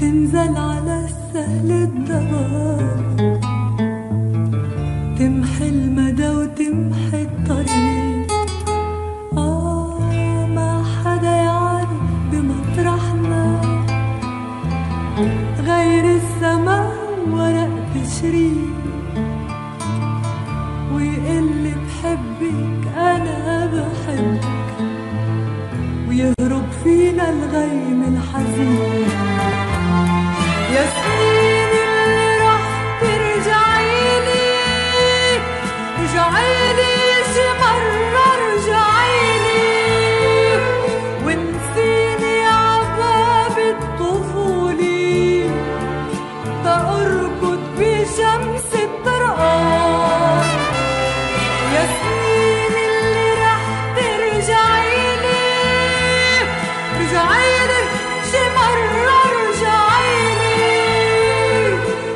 تنزل على السهل الضباب، تمحي المدى وتمحي الطريق. ما حدا يعرف بمطرحنا غير السما ورق تشريق، ويقلي بحبك أنا بحبك، ويهرب فينا الغيم الحزين. يا سنين اللي رح ترجعيلي، رجعيلي شي مرة رجعيلي، ونسيني عباب الطفولة تأركض بشمس الطرقان. يا سنين اللي رح ترجعيلي، رجعيلي شي مرة رجعيلي،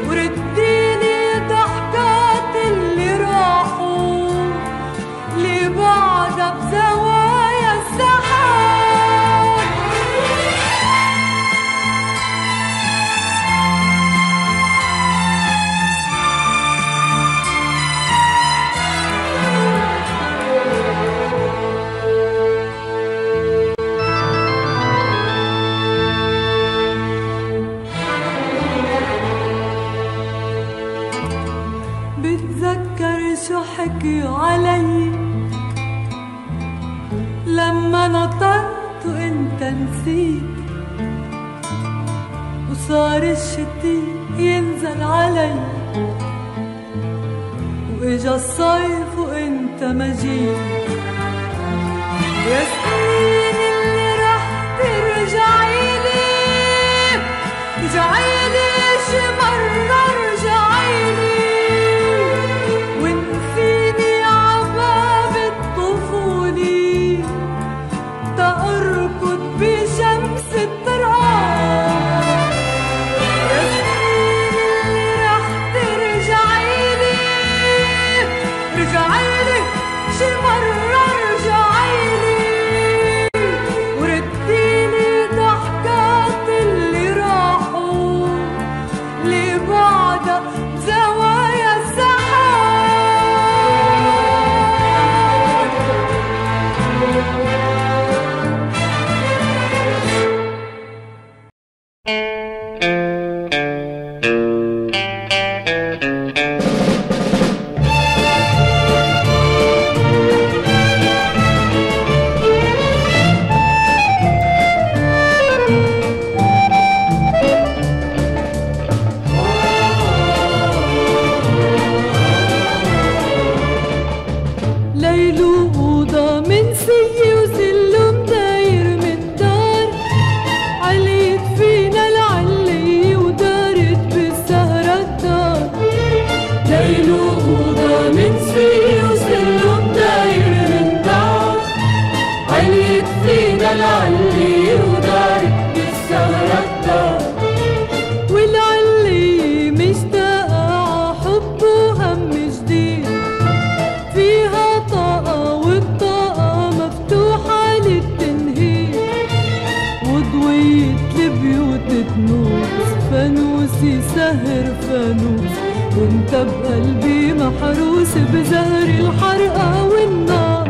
ورديني ضحكات اللي راحوا لبعضها بزوايا السحاب. بتذكر شو حكيوا علي لما نطرت وانت نسيت، وصار الشتي ينزل علي، واجا الصيف وانت ما جيت. يا سنين اللي رح ترجعيلي، رجعيلي شي مرة رجعيلي، ونسيني عباب الطفولة تأركض بشمس الطرقان. يا سنين اللي رح ترجعيلي، رجعيلي شي مرة رجعيلي، ورديني ضحكات اللي راحوا لبعضها بزوايا السحاب. ليلو أوضة منسية وسلم داير من دار، عليت فينا العلية ودارت بالسهرة الدار. ليلو أوضة منسية وسلم داير من دار، عليت فينا العلية ودارت بالسهرة الدار. والعلية مشتاقة عحب وهم جديد، فيها طاقة والطاقة مفتوحة للتنهيد، وضوية البيوت تنوس، فانوسي سهر فانوس، وانت بقلبي محروس بزهر الحرقة والنار.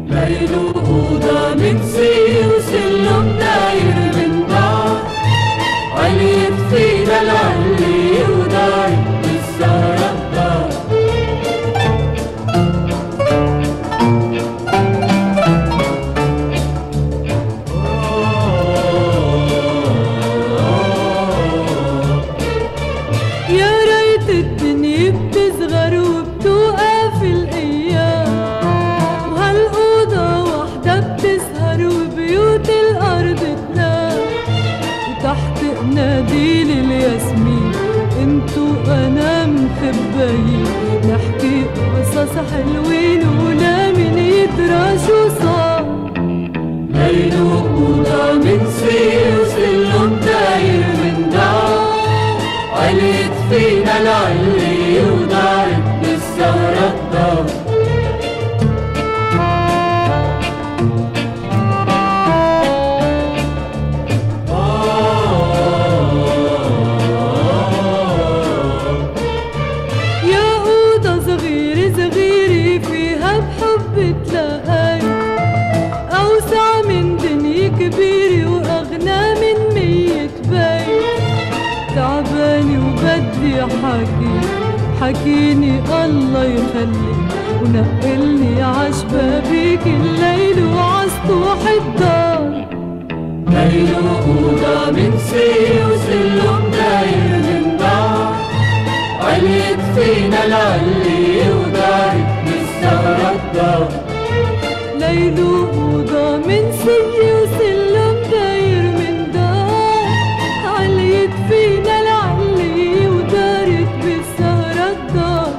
ليلو أوضة منسية وسلم داير من دار، عليت فينا العلية ودارت بالسهرة الدار. يا ريت الدنيا بتصغر وبتوقف الأيام، وهالأوضة وحدة بتسهر وبيوت الأرض تنام، وتحت قناديل الياسمين انتو أنا مخبيين، نحكي قصص حلوين ولا من يدرى شو صار. ليلو أوضة منسية وسلم داير من دار، عليت فينا العلية ودارت بالسهرة الدار. حكيني الله يخليك ونقلني عشبابيك الليل وعسطوح الدار. ليل وأوضة من سي وسلم داير من بعض، عليت فينا العلي ودارت بالثغرة الدار. ليل وأوضة من سي وسلم داير من دار، عليت فينا العلي ودارت بالثغرة الدار.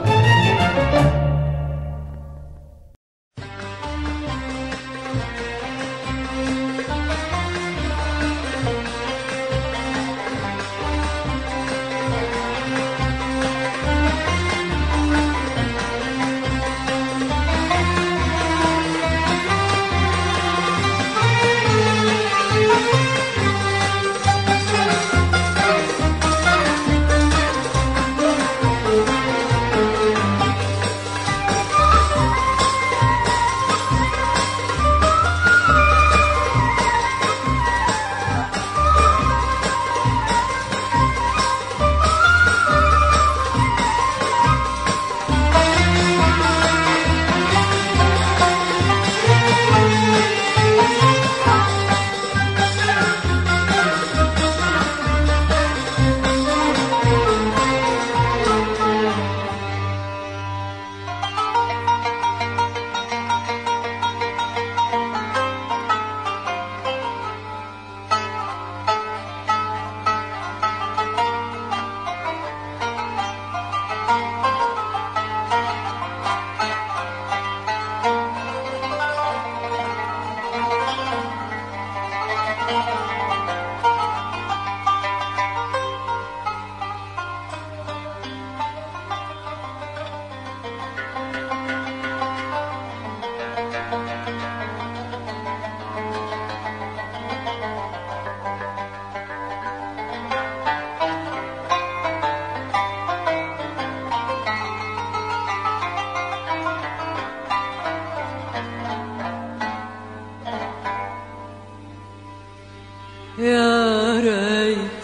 يا ريت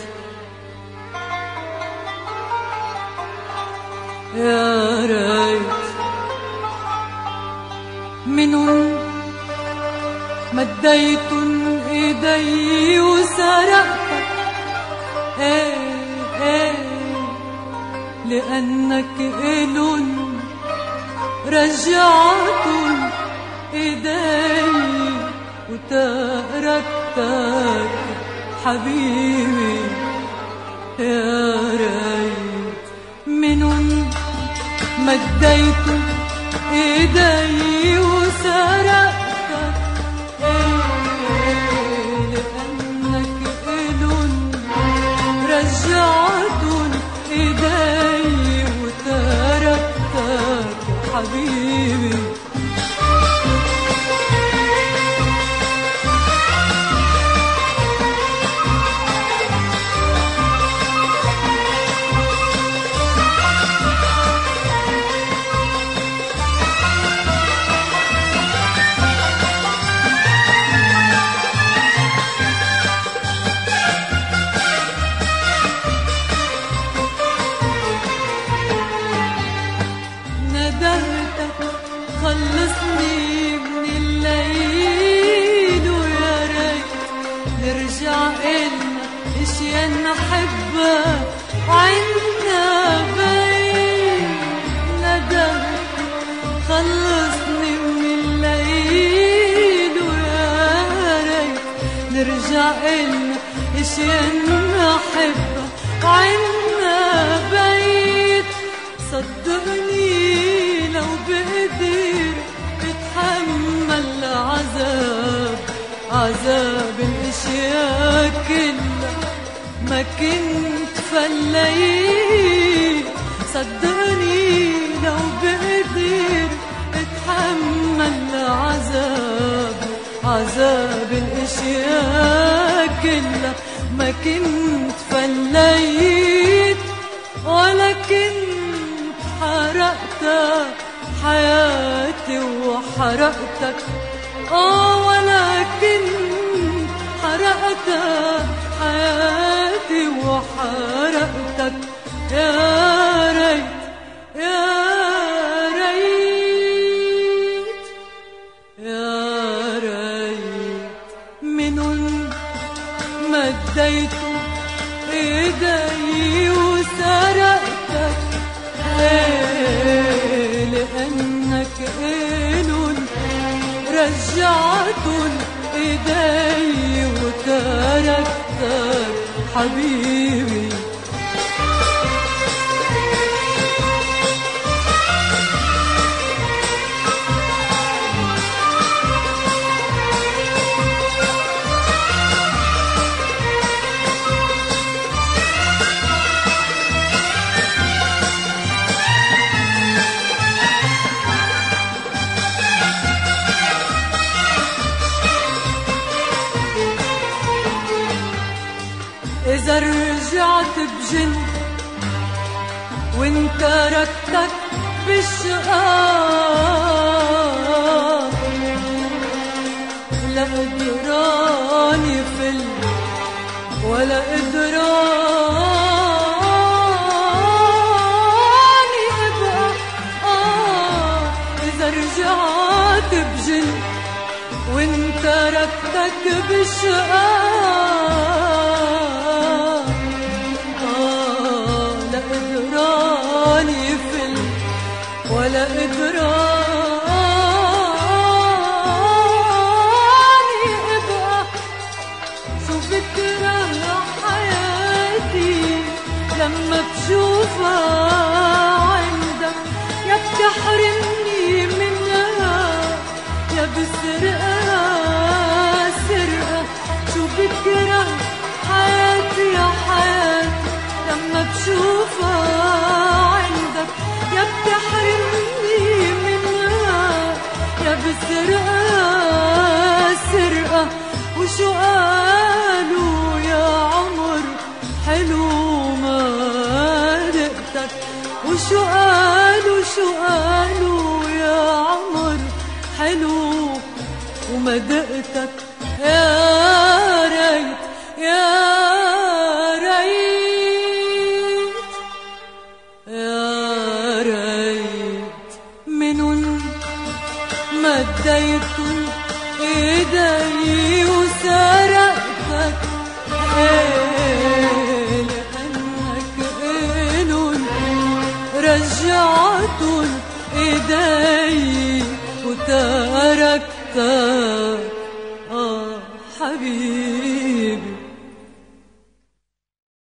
يا ريت منن مديت ايدي وسرقتك، لأنك إلن رجعت ايدي وتركتك حبيبي. يا ريت منن مديت ايدي وسرقتك، لأنك إلن رجعت ايدي وتركتك حبيبي. خلصني من الليل ويا ريت نرجع إلنا اشياء نحبها وعنا بين. ندمت خلصني من الليل ويا ريت نرجع إلنا اشياء نحبها وعنا بيت. صدقني لو بقدر اتحمل عذاب الاشياء كلها ما كنت فليت. صدقني لو بقدر اتحمل عذاب الاشياء كلها ما كنت فليت. ولكن حرقتك حياتي وحرقتك، ولكن حرقتك حياتي وحرقتك. يا ريت مديت ايدي وسرقتك، لأنك إلون رجعت ايدي وتركتك حبيبي. إذا رجعت بجن وإن تركتك بالشقاق، لا قدراني فل ولا قدراني أبقى. إذا رجعت بجن وإن تركتك بالشقاق، ولا قدراني ابقى. شو بكره حياتي لما بشوفها عندك، يا بتحرمني منها يا بسرقها سرقة. شو بكره حياتي يا حياتي لما بشوفها عندك، يا بتحرمني منها يا بسرقة سرقة. وشو قالوا يا عمر حلو ما دقتك، وشو قالوا شو قالوا يا عمر حلو وما دقتك. يا ريت يا مديت ايدي وسرقتك، لأنك إلون رجعت ايدي وتركتك حبيبي.